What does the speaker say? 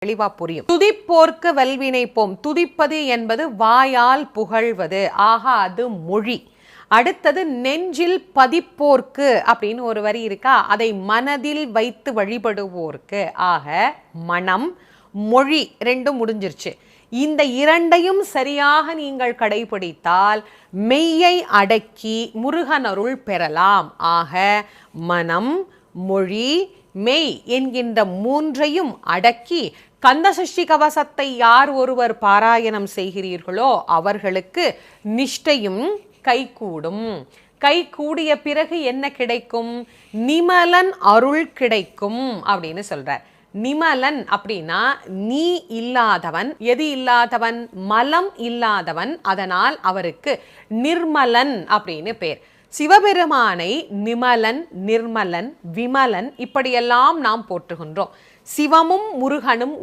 தெளிவா புரியும். துதிப்போர்க்கு வல்வினை போம். துதிப்பது என்பது வாயால் புகழ்வது. ஆகா, அது மொழி. அடுத்தது நெஞ்சில் பதிப்போர்க்கு அப்படின்னு ஒரு வரி இருக்கா, அதை மனதில் வைத்து வழிபடுவோர்க்கு. ஆக மனம் மொழி ரெண்டும் முடிஞ்சிருச்சு. இந்த இரண்டையும் சரியாக நீங்கள் கடைபிடித்தால் மெய்யை அடக்கி முருகனருள் பெறலாம். ஆக மனம் மொழி மெய் என்கின்ற மூன்றையும் அடக்கி கந்தசஷ்டி கவசத்தை யார் ஒருவர் பாராயணம் செய்கிறீர்களோ அவர்களுக்கு நிஷ்டையும் கைகூடும். கைகூடிய பிறகு என்ன கிடைக்கும்? நிமலன் அருள் கிடைக்கும் அப்படின்னு சொல்றார். நிமலன் அப்படின்னா நீ இல்லாதவன். எது இல்லாதவன்? மலம் இல்லாதவன். அதனால் அவருக்கு நிர்மலன் அப்படின்னு பேர். சிவபெருமானை நிமலன், நிர்மலன், விமலன் இப்படியெல்லாம் நாம் போற்றுகின்றோம். சிவமும் முருகனும்